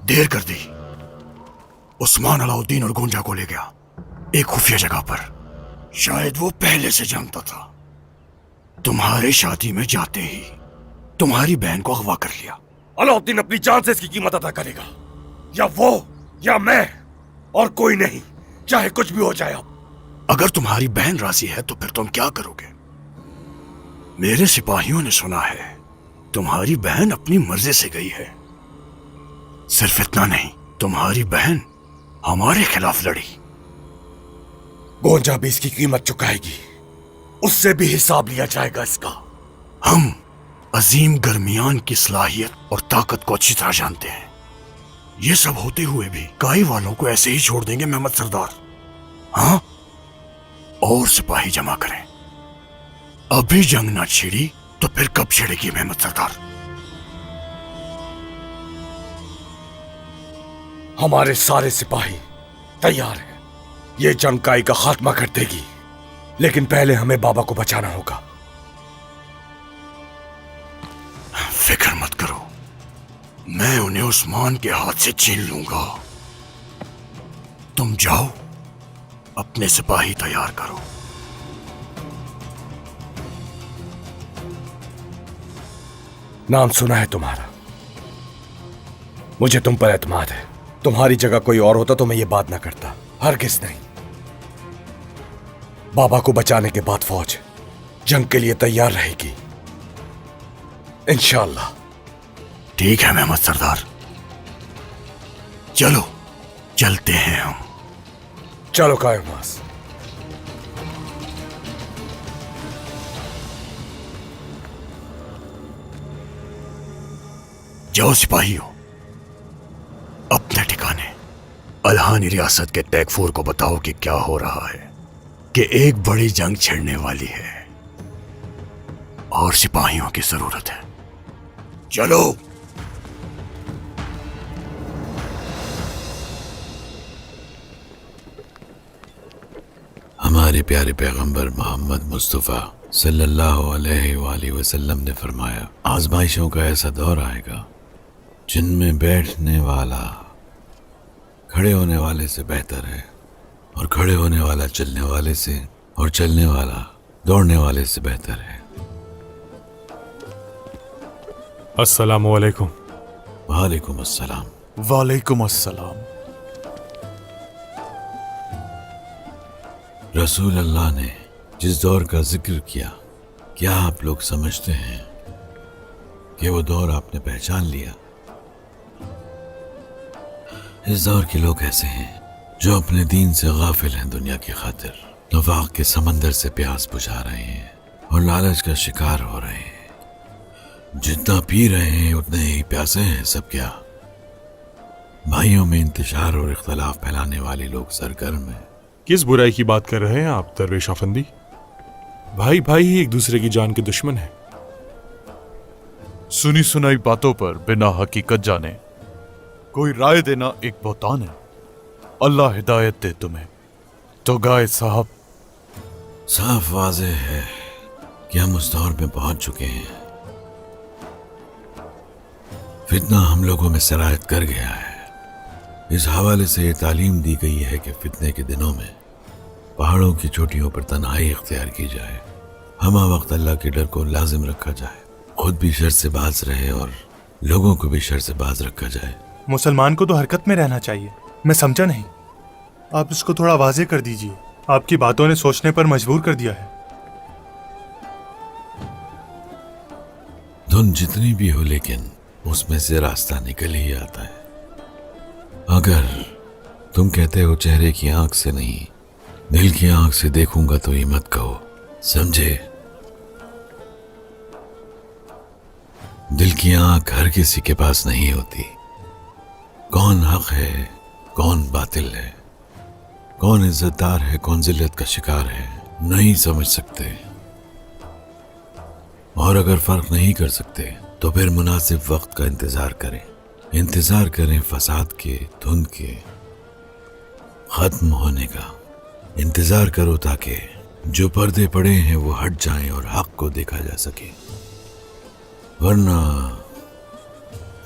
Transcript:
دیر کر دی. عثمان علاؤدین اور گونجا کو لے گیا ایک خفیہ جگہ پر. شاید وہ پہلے سے جانتا تھا. تمہارے شادی میں جاتے ہی تمہاری بہن کو اغوا کر لیا. علاؤدین اپنی جان سے اس کی قیمت ادا کرے گا، یا وہ یا میں، اور کوئی نہیں، چاہے کچھ بھی ہو جائے. اب اگر تمہاری بہن راضی ہے تو پھر تم کیا کرو گے؟ میرے سپاہیوں نے سنا ہے تمہاری بہن اپنی مرضی سے گئی ہے. صرف اتنا نہیں، تمہاری بہن ہمارے خلاف لڑی. گونجا بھی اس کی قیمت چکائے گی، اس سے بھی حساب لیا جائے گا اس کا. ہم عظیم گرمیان کی صلاحیت اور طاقت کو اچھی طرح جانتے ہیں. یہ سب ہوتے ہوئے بھی کائی والوں کو ایسے ہی چھوڑ دیں گے محمد سردار؟ ہاں؟ اور سپاہی جمع کریں. ابھی جنگ نہ چھڑی تو پھر کب چھڑے گی محمد سردار؟ ہمارے سارے سپاہی تیار ہیں. یہ جنگ کائی کا خاتمہ کر دے گی، لیکن پہلے ہمیں بابا کو بچانا ہوگا. فکر مت کرو، میں انہیں عثمان کے ہاتھ سے چھین لوں گا. تم جاؤ اپنے سپاہی تیار کرو. نام سنا ہے تمہارا، مجھے تم پر اعتماد ہے. تمہاری جگہ کوئی اور ہوتا تو میں یہ بات نہ کرتا، ہرگز نہیں. بابا کو بچانے کے بعد فوج جنگ کے لیے تیار رہے گی انشاءاللہ. ٹھیک ہے محمد سردار، چلو چلتے ہیں ہم. چلو قائماس. جاؤ سپاہیوں اپنے ٹھکانے. الہانی ریاست کے تیگفور کو بتاؤ کہ کیا ہو رہا ہے، کہ ایک بڑی جنگ چھڑنے والی ہے اور سپاہیوں کی ضرورت ہے. چلو. ہمارے پیارے پیغمبر محمد مصطفیٰ صلی اللہ علیہ وآلہ وسلم نے فرمایا، آزمائشوں کا ایسا دور آئے گا جن میں بیٹھنے والا کھڑے ہونے والے سے بہتر ہے، اور کھڑے ہونے والا چلنے والے سے، اور چلنے والا دوڑنے والے سے بہتر ہے. السلام علیکم. وعلیکم السلام. وعلیکم السلام. رسول اللہ نے جس دور کا ذکر کیا، کیا آپ لوگ سمجھتے ہیں کہ وہ دور آپ نے پہچان لیا؟ اس دور کے لوگ ایسے ہیں جو اپنے دین سے غافل ہیں، دنیا کی خاطر نفاق کے سمندر سے پیاس بجھا رہے ہیں اور لالچ کا شکار ہو رہے ہیں. جتنا پی رہے ہیں اتنے ہی پیاسے ہیں سب. کیا بھائیوں میں انتشار اور اختلاف پھیلانے والے لوگ سرگرم ہیں. کس برائی کی بات کر رہے ہیں آپ درویش افندی؟ بھائی بھائی ہی ایک دوسرے کی جان کے دشمن ہیں. سنی سنائی باتوں پر بنا حقیقت جانے کوئی رائے دینا ایک بہتان ہے. اللہ ہدایت دے تمہیں. تو گائے صاحب، صاف واضح ہے کہ ہم اس دور میں پہنچ چکے ہیں. فتنہ ہم لوگوں میں سرایت کر گیا ہے. اس حوالے سے یہ تعلیم دی گئی ہے کہ فتنے کے دنوں میں پہاڑوں کی چوٹیوں پر تنہائی اختیار کی جائے، ہمہ وقت اللہ کے ڈر کو لازم رکھا جائے، خود بھی شر سے باز رہے اور لوگوں کو بھی شر سے باز رکھا جائے. مسلمان کو تو حرکت میں رہنا چاہیے. میں سمجھا نہیں، آپ اس کو تھوڑا واضح کر دیجئے. آپ کی باتوں نے سوچنے پر مجبور کر دیا ہے. دھن جتنی بھی ہو لیکن اس میں سے راستہ نکل ہی آتا ہے. اگر تم کہتے ہو چہرے کی آنکھ سے نہیں دل کی آنکھ سے دیکھوں گا تو یہ مت کہو، سمجھے؟ دل کی آنکھ ہر کسی کے پاس نہیں ہوتی. کون حق ہے کون باطل ہے، کون عزت دار ہے کون ذلت کا شکار ہے، نہیں سمجھ سکتے. اور اگر فرق نہیں کر سکتے تو پھر مناسب وقت کا انتظار کریں فساد کے، دھند کے ختم ہونے کا. انتظار کرو تاکہ جو پردے پڑے ہیں وہ ہٹ جائیں اور حق کو دیکھا جا سکے.